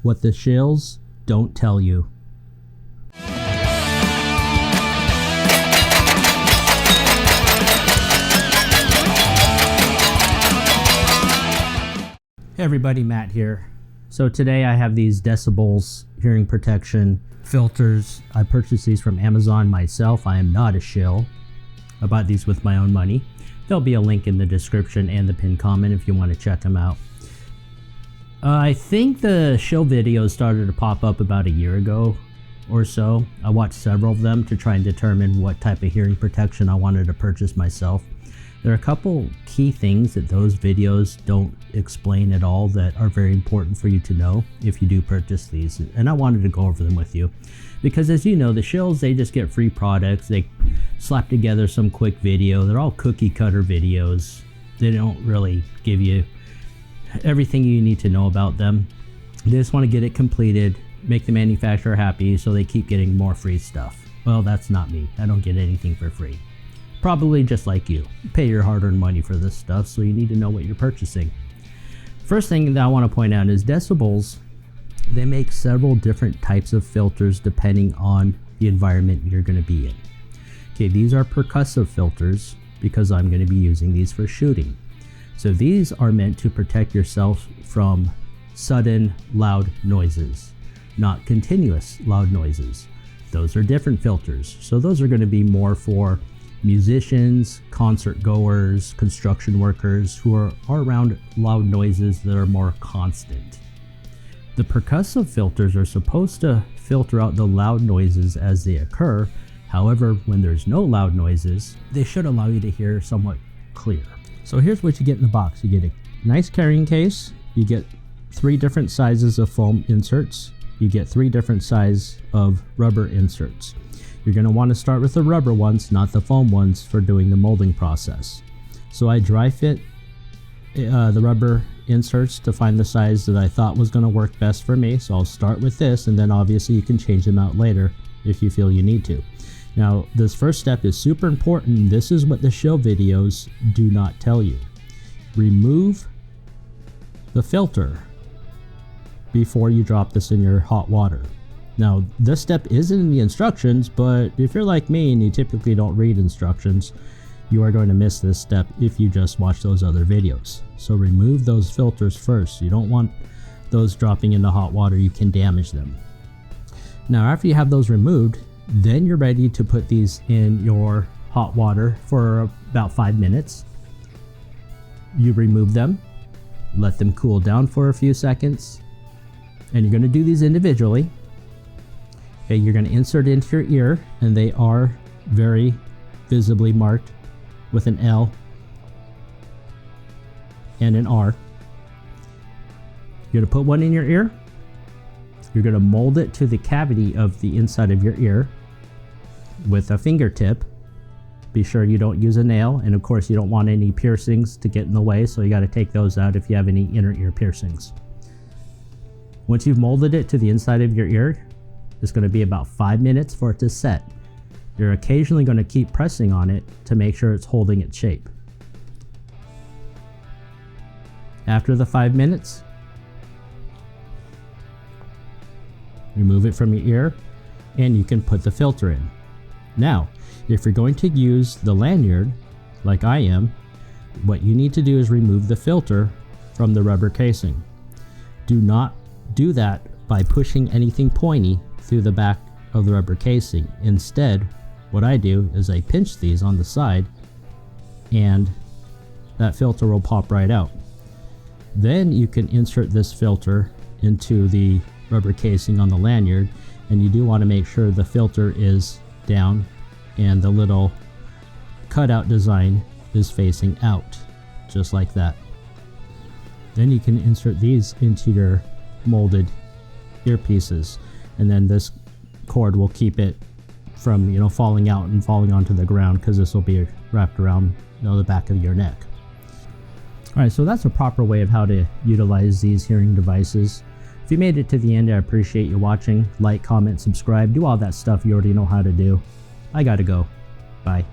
What the SHILLS don't tell you. Hey everybody, Matt here. So today I have these DECIBULLZ hearing protection filters. I purchased these from Amazon myself. I am not a shill. I bought these with my own money. There'll be a link in the description and the pinned comment if you want to check them out. I think the shill videos started to pop up about a year ago or so. I watched several of them to try and determine what type of hearing protection I wanted to purchase myself. There are a couple key things that those videos don't explain at all that are very important for you to know if you do purchase these, and I wanted to go over them with you because, as you know, the SHILLS, they just get free products. They slap together some quick video. They're all cookie cutter videos. They don't really give you everything you need to know about them. They just want to get it completed, make the manufacturer happy, so they keep getting more free stuff. Well, that's not me. I don't get anything for free. Probably just like you. Pay your hard-earned money for this stuff, so you need to know what you're purchasing. First thing that I want to point out is DECIBULLZ. They make several different types of filters depending on the environment you're going to be in. Okay, these are percussive filters because I'm going to be using these for shooting. So these are meant to protect yourself from sudden loud noises, not continuous loud noises. Those are different filters. So those are going to be more for musicians, concert goers, construction workers who are around loud noises that are more constant. The percussive filters are supposed to filter out the loud noises as they occur. However, when there's no loud noises, they should allow you to hear somewhat clear. So here's what you get in the box. You get a nice carrying case. You get 3 different sizes of foam inserts. You get 3 different sizes of rubber inserts. You're going to want to start with the rubber ones, not the foam ones, for doing the molding process. So I dry fit the rubber inserts to find the size that I thought was going to work best for me. So I'll start with this, and then obviously you can change them out later if you feel you need to. Now, this first step is super important. This is what the shill videos do not tell you. Remove the filter before you drop this in your hot water. Now, this step isn't in the instructions, but if you're like me and you typically don't read instructions, you are going to miss this step if you just watch those other videos. So remove those filters first. You don't want those dropping into hot water. You can damage them. Now, after you have those removed, then you're ready to put these in your hot water for about 5 minutes. You remove them, let them cool down for a few seconds, and you're going to do these individually. Okay, you're going to insert into your ear, and they are very visibly marked with an L and an R. You're going to put one in your ear. You're going to mold it to the cavity of the inside of your ear with a fingertip. Be sure you don't use a nail, and of course you don't want any piercings to get in the way, so you got to take those out if you have any inner ear piercings. Once you've molded it to the inside of your ear, it's going to be about 5 minutes for it to set. You're occasionally going to keep pressing on it to make sure it's holding its shape. After the 5 minutes, remove it from your ear and you can put the filter in. Now, if you're going to use the lanyard, like I am, what you need to do is remove the filter from the rubber casing. Do not do that by pushing anything pointy through the back of the rubber casing. Instead, what I do is I pinch these on the side and that filter will pop right out. Then you can insert this filter into the rubber casing on the lanyard, and you do want to make sure the filter is down and the little cutout design is facing out, just like that. Then you can insert these into your molded earpieces, and then this cord will keep it from falling out and falling onto the ground, because this will be wrapped around the back of your neck. Alright, so that's a proper way of how to utilize these hearing devices. If you made it to the end, I appreciate you watching. Like, comment, subscribe, do all that stuff you already know how to do. I gotta go. Bye.